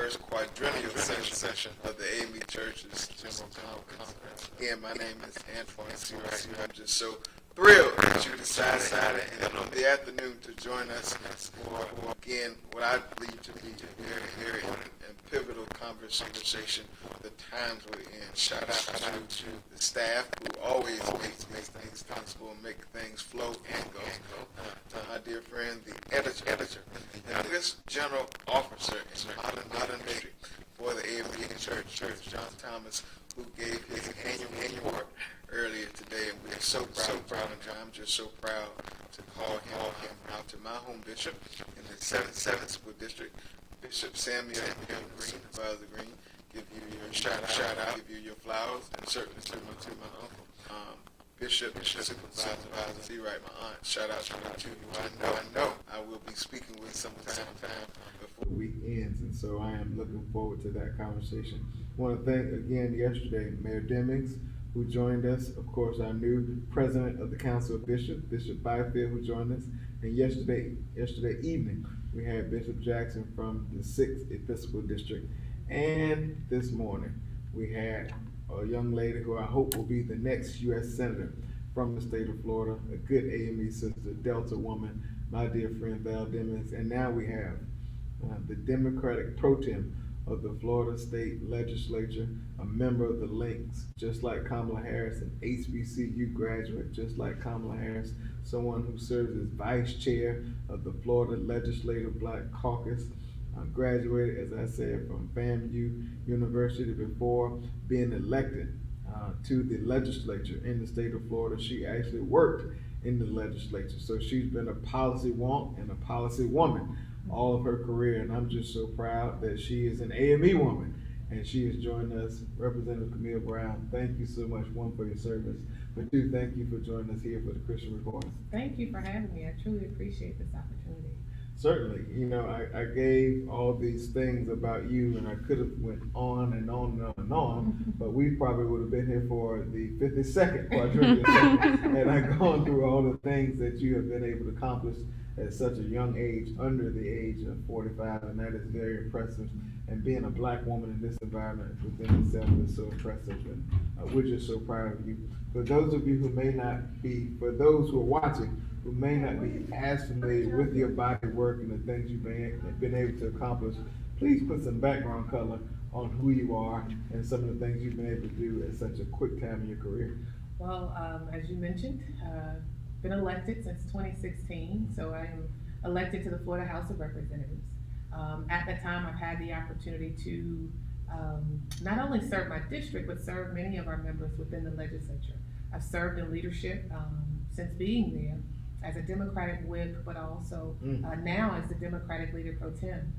first quadrennial session of the AME Church's General Conference. Again, my name is Antoine C. Rice. I'm just so thrilled that you decided in the afternoon to join us for, again, what I believe to be a very, very and pivotal conversation of the times we're in. Shout out to the staff who always make things possible and make things flow and go. To my dear friend, the editor, and this general officer in modern history for the AME Church, John Thomas, who gave his annual report earlier today, and we're so proud of John. I'm just so proud to call him out to my home bishop in the 7th School District, Bishop Samuel Green, Father Green. Give you your shout out, give you your flowers, and certainly to my uncle, Bishop Supervisor C. Wright, my aunt. Shout out to you too. I know I will be speaking with sometime before the week ends, and so I am looking forward to that conversation. I want to thank again yesterday Mayor Demings, who joined us, of course, our new president of the Council of Bishops, Bishop Byfield, who joined us, and yesterday evening we had Bishop Jackson from the 6th Episcopal District, and this morning we had a young lady who I hope will be the next U.S. Senator from the state of Florida, a good AME sister, Delta woman, my dear friend Val Demings, and now we have the Democratic Pro Tem of the Florida State Legislature, a member of the Links, just like Kamala Harris, an HBCU graduate, just like Kamala Harris, someone who serves as vice chair of the Florida Legislative Black Caucus, graduated, as I said, from FAMU University before being elected to the legislature in the state of Florida. She actually worked in the legislature, so she's been a policy wonk and a policy woman all of her career, and I'm just so proud that she is an AME woman, and she has joined us. Representative Kamia Brown, thank you so much, one, for your service, but two, thank you for joining us here for the Christian Recordings. Thank you for having me. I truly appreciate this opportunity. Certainly. You know, I gave all these things about you, and I could have went on and on and on and on, but we probably would have been here for the 52nd quadrennial session, and I've gone through all the things that you have been able to accomplish at such a young age, under the age of 45, and that is very impressive. And being a black woman in this environment within itself is so impressive, and we're just so proud of you. For those of you who may not be, for those who are watching, who may not be as familiar with your body work and the things you've been able to accomplish, please put some background color on who you are and some of the things you've been able to do at such a quick time in your career. Well, as you mentioned, been elected since 2016, so I am elected to the Florida House of Representatives. At that time, I've had the opportunity to not only serve my district, but serve many of our members within the legislature. I've served in leadership since being there as a Democratic whip, but also now as the Democratic leader pro tem.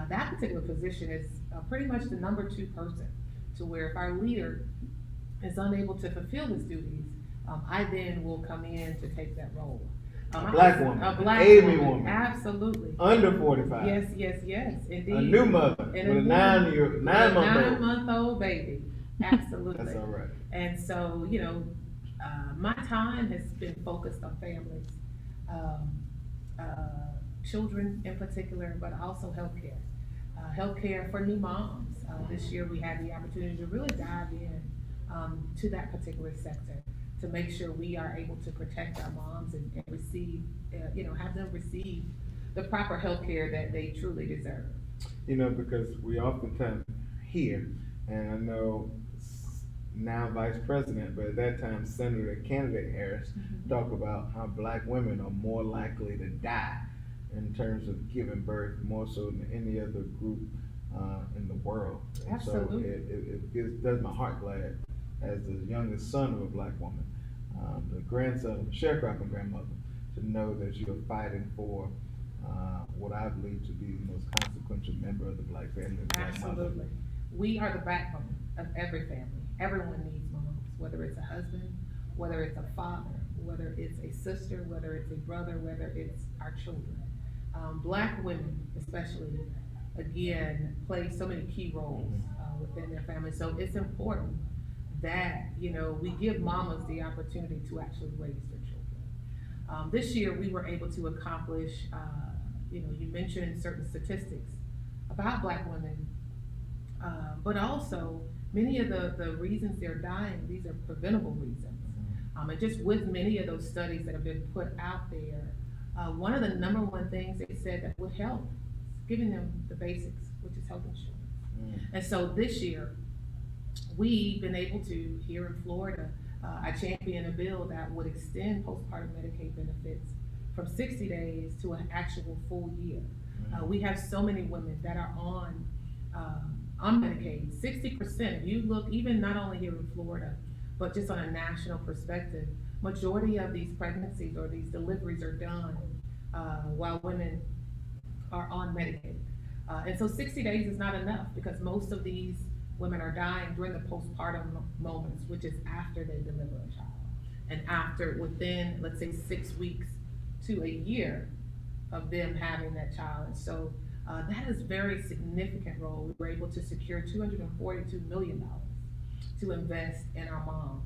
That particular position is pretty much the number 2 person, to where if our leader is unable to fulfill his duties, I then will come in to take that role. A black woman, a black AME woman, absolutely, under 45. Yes, indeed. A new mother with a 9-month-old baby. Absolutely. That's all right. And so, you know, my time has been focused on families, children in particular, but also healthcare. Healthcare for new moms. This year we had the opportunity to really dive in to that particular sector, to make sure we are able to protect our moms and receive, have them receive the proper health care that they truly deserve. You know, because we oftentimes hear, and I know now Vice President, but at that time Senator candidate Harris, talk about how black women are more likely to die in terms of giving birth, more so than any other group in the world. And absolutely. So it does my heart glad as the youngest son of a black woman, the grandson of a sharecropping grandmother, to know that you're fighting for what I believe to be the most consequential member of the black family. Absolutely. We are the backbone of every family. Everyone needs moms, whether it's a husband, whether it's a father, whether it's a sister, whether it's a brother, whether it's our children. Black women, especially, again, play so many key roles within their family. So it's important that, we give mamas the opportunity to actually raise their children. This year, we were able to accomplish, you mentioned certain statistics about black women But also, many of the reasons they're dying, these are preventable reasons. And just with many of those studies that have been put out there, one of the number one things they said that would help is giving them the basics, which is health insurance. And so this year, we've been able to, here in Florida, I champion a bill that would extend postpartum Medicaid benefits from 60 days to an actual full year. We have so many women that are on Medicaid. 60%, if you look, even not only here in Florida, but just on a national perspective, majority of these pregnancies or these deliveries are done while women are on Medicaid. And so 60 days is not enough because most of these women are dying during the postpartum moments, which is after they deliver a child. And after, within, let's say, 6 weeks to a year of them having that child. And so that is very significant role. We were able to secure $242 million to invest in our moms,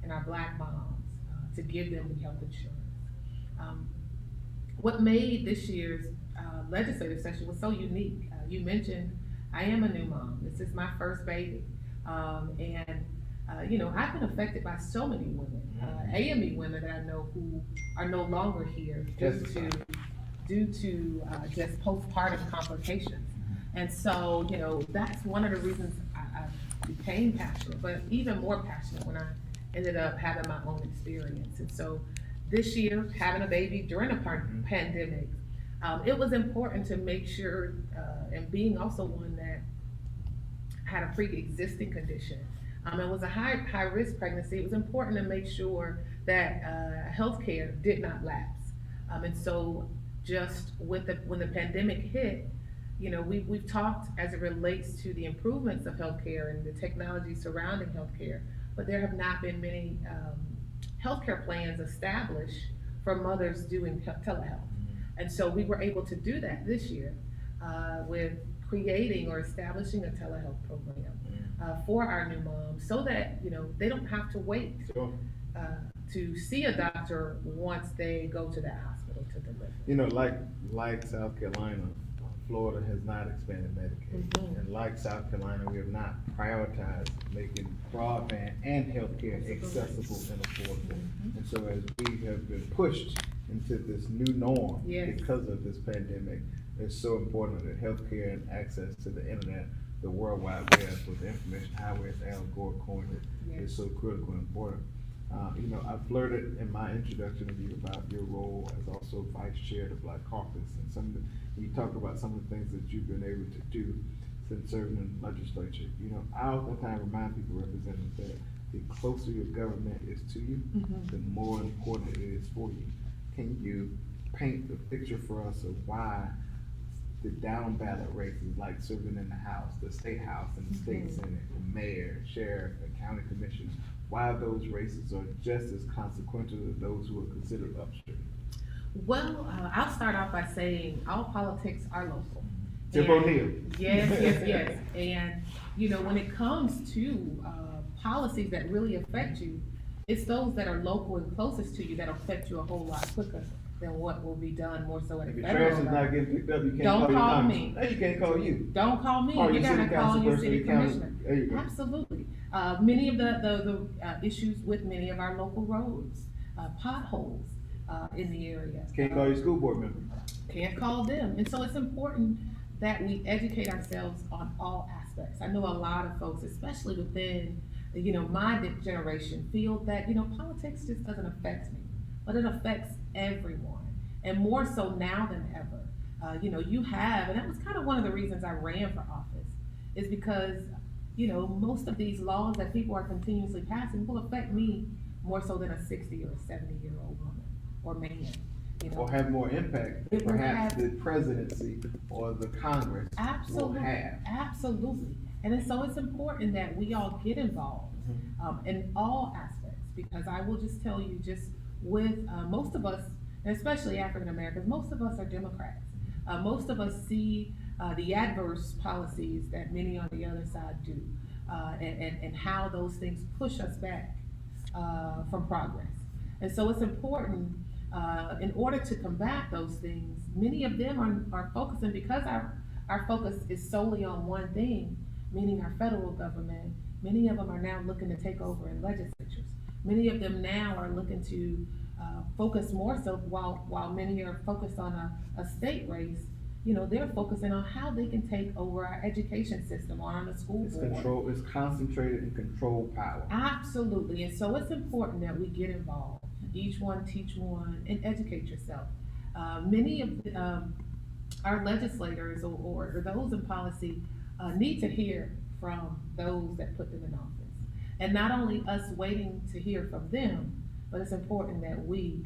in our Black moms, to give them the health insurance. What made this year's legislative session was so unique. You mentioned I am a new mom. This is my first baby. You know, I've been affected by so many women, AME women that I know who are no longer here due to just postpartum complications. And so, you know, that's one of the reasons I became passionate, but even more passionate when I ended up having my own experience. And so this year, having a baby during a pandemic, it was important to make sure, and being also one that had a pre-existing condition, it was a high risk pregnancy. It was important to make sure that healthcare did not lapse. And so just when the pandemic hit, you know, we've talked as it relates to the improvements of healthcare and the technology surrounding healthcare, but there have not been many healthcare plans established for mothers doing telehealth. And so we were able to do that this year with creating or establishing a telehealth program for our new moms so that, you know, they don't have to wait to see a doctor once they go to that hospital to deliver. You know, like South Carolina, Florida has not expanded Medicaid. And like South Carolina, we have not prioritized making broadband and healthcare accessible and affordable. And so as we have been pushed into this new norm because of this pandemic, it's so important that healthcare and access to the internet, the World Wide Web, with the information highway, as Al Gore coined it, is so critical and important. You know, I flirted in my introduction of you about your role as also vice chair of the Black Caucus, and you talked about some of the things that you've been able to do since serving in the legislature. You know, I oftentimes remind people, representatives, that the closer your government is to you, the more important it is for you. Can you paint the picture for us of why the down ballot races, like serving in the House, the State House, and the State Senate, the mayor, sheriff, and county commissioners, why those races are just as consequential as those who are considered upstream? Well, I'll start off by saying all politics are local. Tip O'Neill. Yes. And, you know, when it comes to policies that really affect you, it's those that are local and closest to you that affect you a whole lot quicker than what will be done more so at a If your federal trash is level. not getting picked up, you can't Don't call call your me. No, you can't call you. Don't call me. Or You your gotta call your city commissioner. There you go. Absolutely. Many of the issues with many of our local roads, potholes in the area. Can't call your school board member. Can't call them. And so it's important that we educate ourselves on all aspects. I know a lot of folks, especially within, you know, my generation, feel that, you know, politics just doesn't affect me, but it affects everyone. And more so now than ever. You know, you have, and that was kind of one of the reasons I ran for office, is because, you know, most of these laws that people are continuously passing will affect me more so than a 60 or 70-year-old woman or man. You know, Or have more impact than It will perhaps have- the presidency or the Congress will have. Absolutely. And so it's important that we all get involved in all aspects, because I will just tell you, just with most of us, and especially African Americans, most of us are Democrats. Most of us see the adverse policies that many on the other side do, and how those things push us back from progress. And so it's important, in order to combat those things, many of them are focusing, because our focus is solely on one thing, meaning our federal government, many of them are now looking to take over in legislatures. Many of them now are looking to focus more so while many are focused on a state race. You know, they're focusing on how they can take over our education system or on the school It's board. control, it's concentrated in control power. Absolutely, and so it's important that we get involved. Each one teach one and educate yourself. Many of our legislators or those in policy need to hear from those that put them in office. And not only us waiting to hear from them, but it's important that we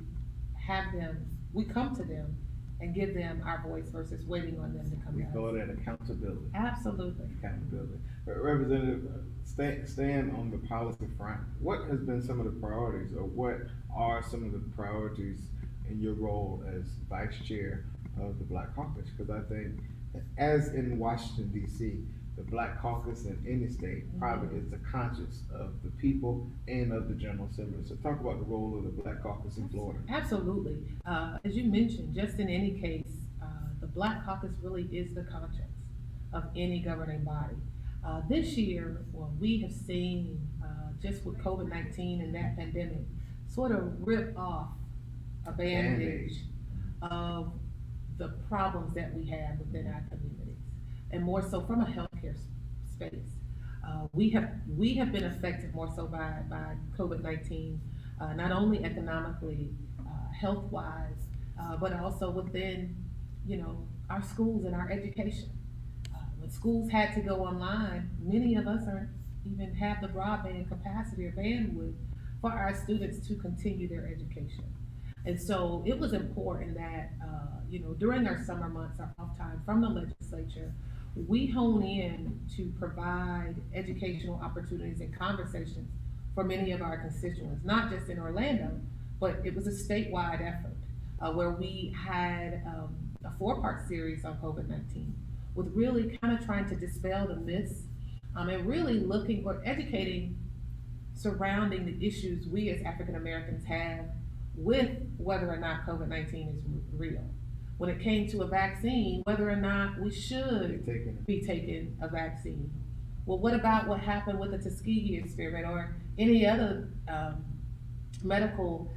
come to them and give them our voice versus waiting on them to come We to call us. that accountability. Absolutely. Accountability. Representative, staying on the policy front, what has been some of the priorities, or what are some of the priorities in your role as vice chair of the Black Caucus? Because I think, as in Washington D.C., the Black Caucus in any state probably is the conscience of the people and of the General Assembly. So talk about the role of the Black Caucus in Florida. Absolutely. As you mentioned, just in any case, the Black Caucus really is the conscience of any governing body. This year, well, we have seen, just with COVID-19 and that pandemic, sort of rip off a bandage of the problems that we have within our communities, and more so from a healthcare space. We have been affected more so by COVID-19, not only economically, health-wise, but also within, you know, our schools and our education. When schools had to go online, many of us aren't even have the broadband capacity or bandwidth for our students to continue their education. And so it was important that, you know, during our summer months, our off time from the legislature, we hone in to provide educational opportunities and conversations for many of our constituents, not just in Orlando, but it was a statewide effort where we had a 4-part series on COVID-19 with really kind of trying to dispel the myths and really looking or educating surrounding the issues we as African Americans have with whether or not COVID-19 is real. When it came to a vaccine, whether or not we should be taking a vaccine. Well, what about what happened with the Tuskegee experiment or any other medical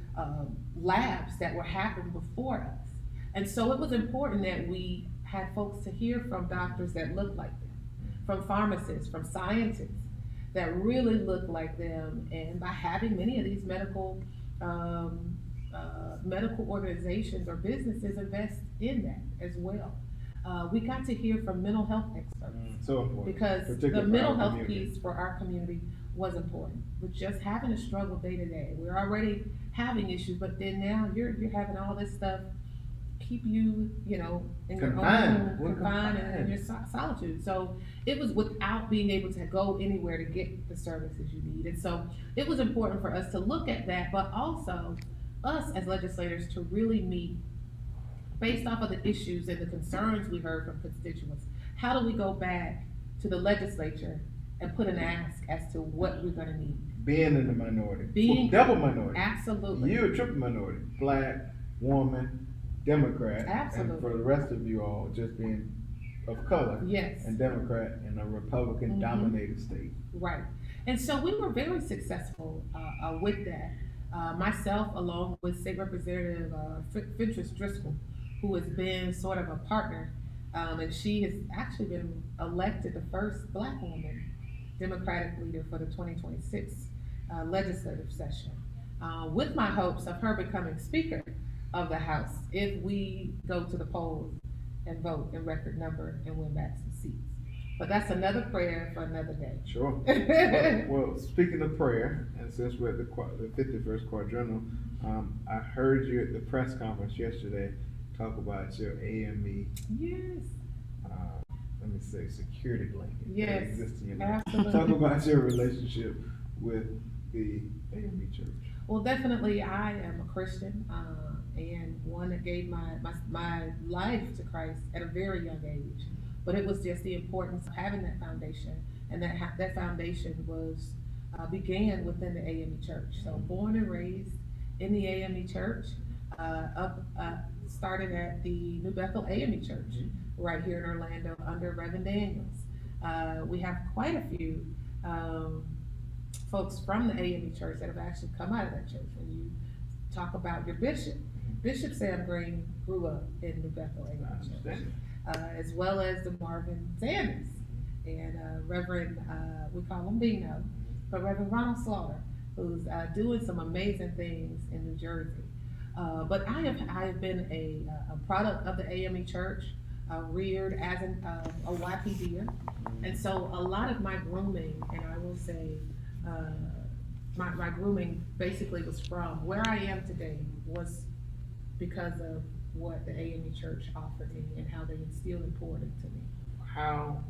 labs that were happening before us? And so it was important that we had folks to hear from doctors that looked like them, from pharmacists, from scientists that really looked like them. And by having many of these medical organizations or businesses invest in that as well. We got to hear from mental health experts. So important. Because the mental health piece for our community was important. With just having a struggle day to day. We're already having issues, but then now you're having all this stuff keep you, you know, in your own confined and in your solitude. So it was without being able to go anywhere to get the services you need. And so it was important for us to look at that, but also us as legislators to really meet based off of the issues and the concerns we heard from constituents. How do we go back to the legislature and put an ask as to what we're gonna need? Being in the minority, double minority. Absolutely. You're a triple minority, Black, woman, Democrat. Absolutely. And for the rest of you all, just being of color. Yes. And Democrat in a Republican dominated state. Right. And so we were very successful with that. Myself, along with State Representative Fentress Driscoll, who has been sort of a partner, and she has actually been elected the first Black woman Democratic leader for the 2026 legislative session, with my hopes of her becoming Speaker of the House if we go to the polls and vote in record number and win back some seats. But that's another prayer for another day. Sure. well, speaking of prayer, and since we're at the 51st Quadrennial, I heard you at the press conference yesterday talk about your AME. Yes. Let me say security blanket. Yes. That exists in your life. Absolutely. Talk about your relationship with the AME Church. Well, definitely, I am a Christian and one that gave my life to Christ at a very young age. But it was just the importance of having that foundation, and that foundation was began within the AME Church. So born and raised in the AME Church, started at the New Bethel AME Church right here in Orlando under Reverend Daniels. We have quite a few folks from the AME church that have actually come out of that church. When you talk about your bishop, Bishop Sam Green grew up in New Bethel AME church, as well as the Marvin Sanders and Reverend, we call him Bino, but Reverend Ronald Slaughter, who's doing some amazing things in New Jersey. But I have been a product of the AME church, reared as a YPDer, and so a lot of my grooming, and I will say, my grooming basically was from where I am today was because of what the AME church offered me and how they instilled and poured into me. How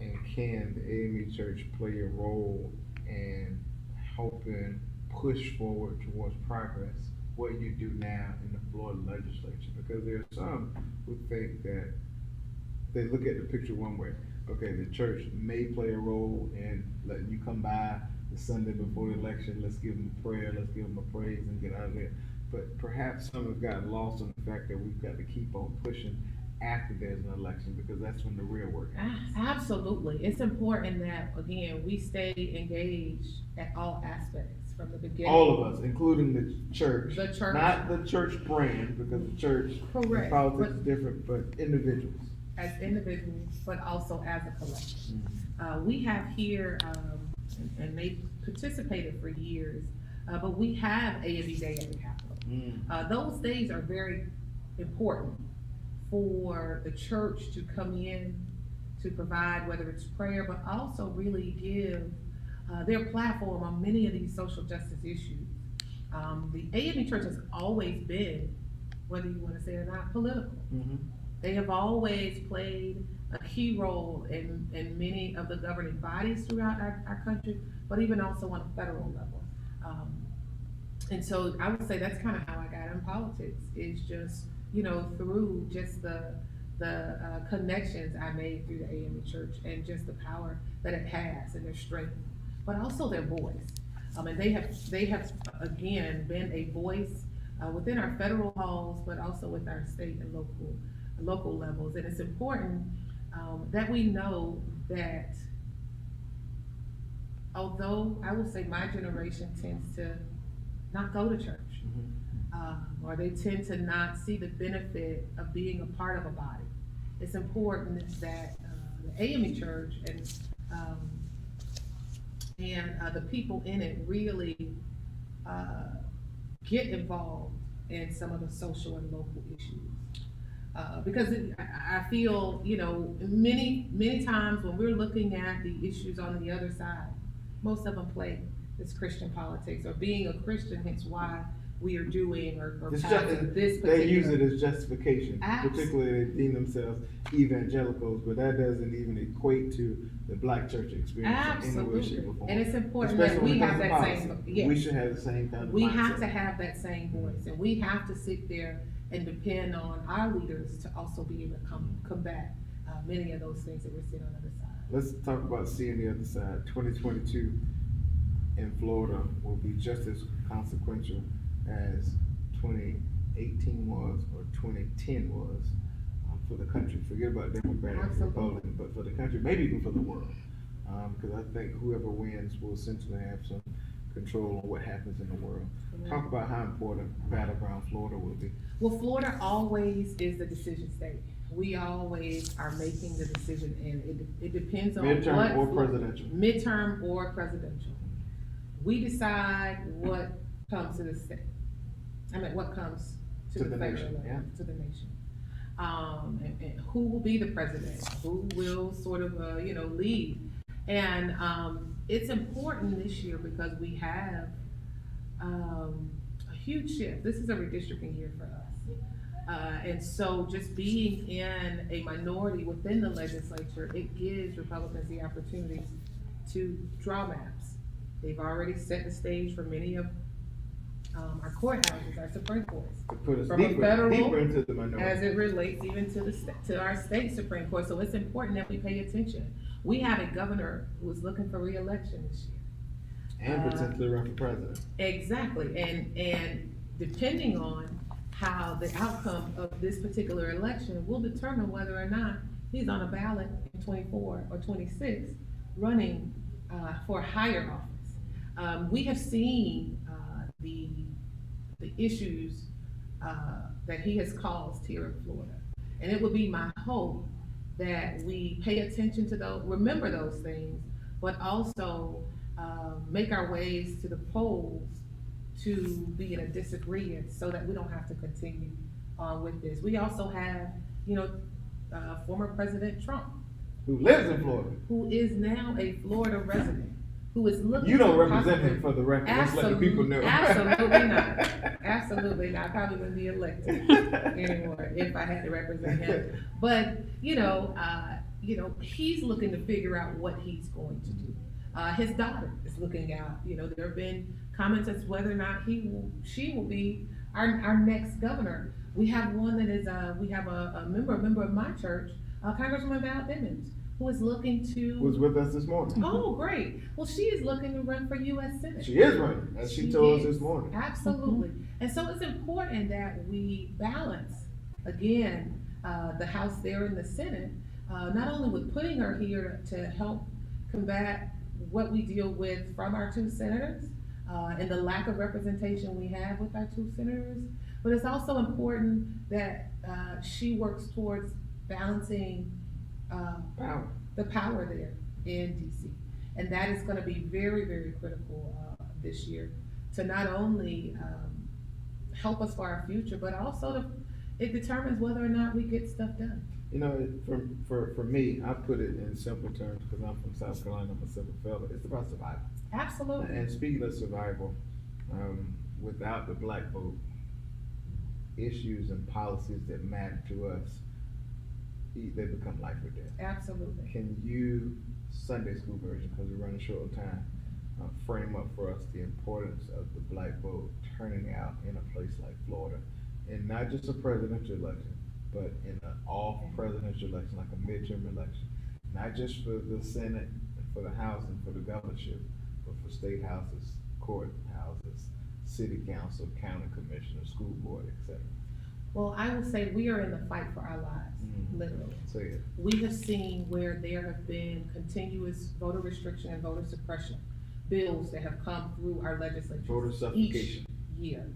and can the AME church play a role in helping push forward towards progress what you do now in the Florida legislature? Because there are some who think that they look at the picture one way. Okay, the church may play a role in letting you come by the Sunday before the election, let's give them a prayer, let's give them a praise and get out of there. But perhaps some have gotten lost in the fact that we've got to keep on pushing after there's an election, because that's when the real work happens. Absolutely. It's important that, again, we stay engaged at all aspects from the beginning. All of us, including the church. The church. Not the church brand, because the church Correct. and politics is different, but individuals. As individuals, but also as a collective. We have here, and they participated for years, but we have AME Day at the Capitol. Those days are very important for the church to come in to provide, whether it's prayer, but also really give their platform on many of these social justice issues. The AME church has always been, whether you want to say it or not, political. They have always played a key role in many of the governing bodies throughout our country, but even also on a federal level. And so I would say that's kind of how I got in politics, is just, through just the connections I made through the AME church and just the power that it has and their strength, but also their voice. And they have again been a voice within our federal halls, but also with our state and local levels. And it's important that we know that although I will say my generation tends to not go to church, or they tend to not see the benefit of being a part of a body, it's important that the AME church and the people in it really get involved in some of the social and local issues. Because I feel, many times when we're looking at the issues on the other side, most of them play this Christian politics, or being a Christian, hence why we are doing or passing this particular. They use it as justification, particularly they deem themselves evangelicals, but that doesn't even equate to the Black church experience in any way, shape, or form. And it's important that we have that same. Yes. We should have the same kind of We mindset. have to have that same voice, and we have to sit there and depend on our leaders to also be able to combat many of those things that we're seeing on the other side. Let's talk about seeing the other side. 2022 in Florida will be just as consequential as 2018 was or 2010 was for the country. Forget about Democratic and Republican, but for the country, maybe even for the world. Because I think whoever wins will essentially have some control on what happens in the world. Talk about how important battleground Florida will be. Well, Florida always is the decision state. We always are making the decision, and it depends on midterm or presidential. Midterm or presidential. We decide what comes to the state. What comes to the federal level, to the nation. And who will be the president? Who will sort of, lead? And it's important this year because we have a huge shift. This is a redistricting year for us. And so just being in a minority within the legislature, it gives Republicans the opportunity to draw maps. They've already set the stage for many of our courthouses, our Supreme Courts. To put us from deeper, a federal, deeper into the minority. as it relates even to our state Supreme Court. So it's important that we pay attention. We have a governor who is looking for re-election this year. And potentially run for president. Exactly, and depending on how the outcome of this particular election will determine whether or not he's on a ballot in 24 or 26 running for a higher office. We have seen the issues that he has caused here in Florida. And it would be my hope that we pay attention to those, remember those things, but also make our ways to the polls to be in a disagreement so that we don't have to continue on with this. We also have, former President Trump, Who lives in Florida. who is now a Florida resident, who is looking. You don't to represent possibly- him for the record, let's let the people know. Absolutely not. Absolutely not. I probably wouldn't be elected anymore if I had to represent him. But, he's looking to figure out what he's going to do. His daughter is looking out, there have been comments as to whether or not she will be our next governor. We have one that is, we have a member of my church, Congresswoman Val Demings, who is looking to. Was with us this morning. Oh, great. Well, she is looking to run for U.S. Senate. She is running, as she told us this morning. Absolutely. And so it's important that we balance, again, the House there in the Senate, not only with putting her here to help combat what we deal with from our two senators, and the lack of representation we have with our two senators, but it's also important that she works towards balancing the power there in DC. And that is gonna be very, very critical this year to not only help us for our future, but also it determines whether or not we get stuff done. For me, I put it in simple terms because I'm from South Carolina, I'm a simple fellow. It's about survival. Absolutely. And speaking of survival, without the black vote, issues and policies that matter to us, they become life or death. Absolutely. Can you, Sunday school version, because we're running short on time, frame up for us the importance of the black vote turning out in a place like Florida, and not just a presidential election, but in an off presidential election, like a midterm election, not just for the Senate, for the House, and for the governorship, but for state houses, court houses, city council, county commissioner, school board, etc. Well, I will say we are in the fight for our lives, literally. Say it. We have seen where there have been continuous voter restriction and voter suppression bills that have come through our legislature Voter suffocation. each year.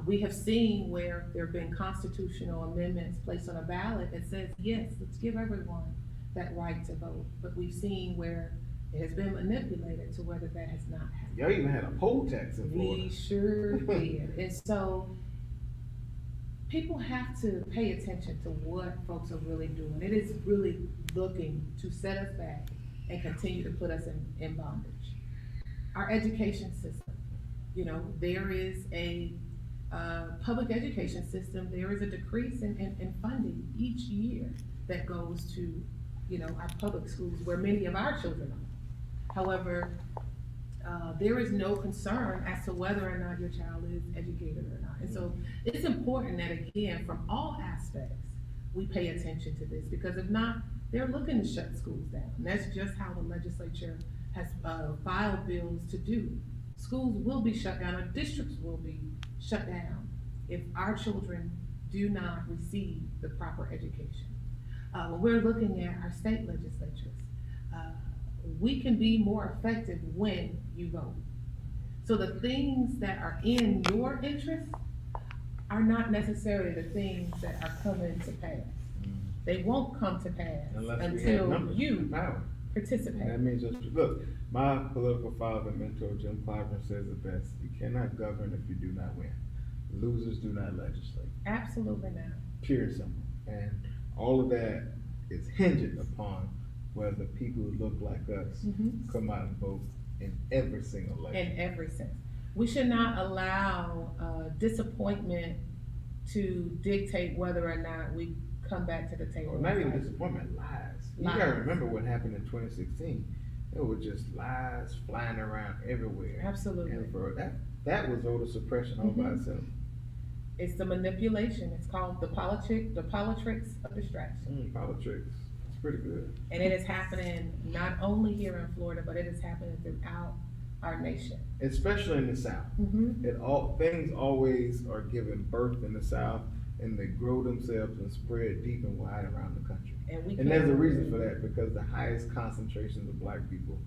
We have seen where there have been constitutional amendments placed on a ballot that says, yes, let's give everyone that right to vote. But we've seen where it has been manipulated to whether that has not happened. Y'all even had a poll tax in Florida. We sure did. And so people have to pay attention to what folks are really doing. It is really looking to set us back and continue to put us in bondage. Our education system, there is a public education system, there is a decrease in funding each year that goes to, our public schools where many of our children are. However, there is no concern as to whether or not your child is educated or not. And so it's important that, again, from all aspects, we pay attention to this, because if not, they're looking to shut schools down. And that's just how the legislature has filed bills to do. Schools will be shut down, or districts will be shut down if our children do not receive the proper education. When we're looking at our state legislatures, we can be more effective when you vote. So the things that are in your interest are not necessarily the things that are coming to pass. They won't come to pass until you participate. That means just, look, my political father and mentor, Jim Clyburn, says it best: you cannot govern if you do not win. Losers do not legislate. Absolutely not. Pure and simple. And all of that is hinged upon whether people who look like us come out and vote in every single election. In every sense. We should not allow disappointment to dictate whether or not we come back to the table. Or not even disappointment, lies. You gotta remember what happened in 2016. It was just lies flying around everywhere. Absolutely. And for that was voter suppression all by itself. It's the manipulation. It's called the politics of distraction. Politics. It's pretty good. And it is happening not only here in Florida, but it is happening throughout our nation. Especially in the South. Things always are given birth in the South, and they grow themselves and spread deep and wide around the country. And There's a reason for that, because the highest concentrations of black people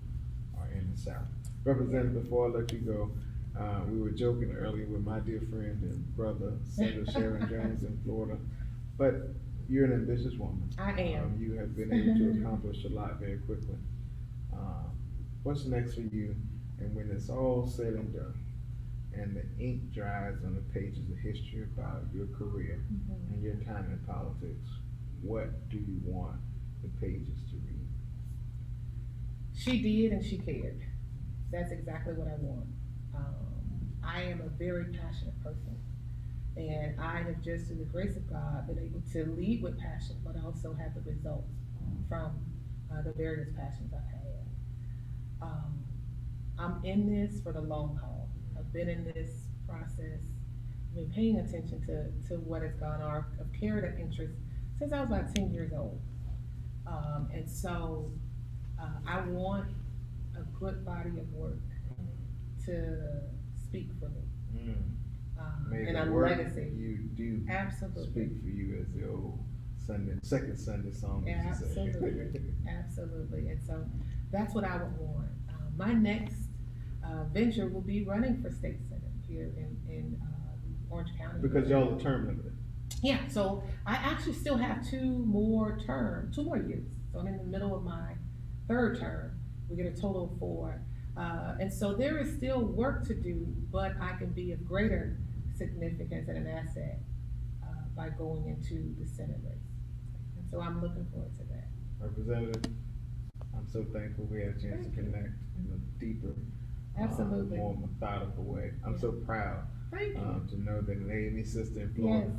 are in the South. Representative, before I let you go, we were joking earlier with my dear friend and brother, Senator Sharon Jones in Florida, but you're an ambitious woman. I am. You have been able to accomplish a lot very quickly. What's next for you, and when it's all said and done, and the ink dries on the pages of history about your career and your time in politics, what do you want the pages to read? She did and she cared. That's exactly what I want. I am a very passionate person, and I have just, through the grace of God, been able to lead with passion, but also have the results from the various passions I've had. I'm in this for the long haul. I've been in this process, I've been paying attention to what has gone on. I've carried an interest since I was about 10 years old. And so I want a good body of work to speak for me. May And the a work legacy. you do Absolutely. speak for you, as the old second Sunday song used to say. Absolutely, absolutely. And so that's what I would want. My next venture will be running for state senate here in Orange County. Because y'all are term limited. Yeah, so I actually still have 2 more years. So I'm in the middle of my 3rd term. We get a total of 4. And so there is still work to do, but I can be of greater significance and an asset by going into the Senate race. And so I'm looking forward to that. Representative, I'm so thankful we had a chance to connect in a deeper, Absolutely. more methodical way. I'm so proud Thank you. to know that an A&E sister in Florida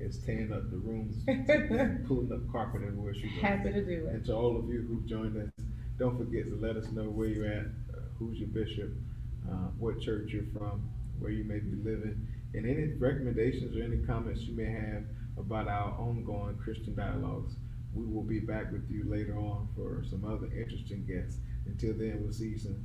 is tearing up the rooms and pulling up carpet everywhere she goes. Happy to do And it. to all of you who've joined us, don't forget to let us know where you're at, who's your bishop, what church you're from, where you may be living, and any recommendations or any comments you may have about our ongoing Christian dialogues. We will be back with you later on for some other interesting guests. Until then, we'll see you soon.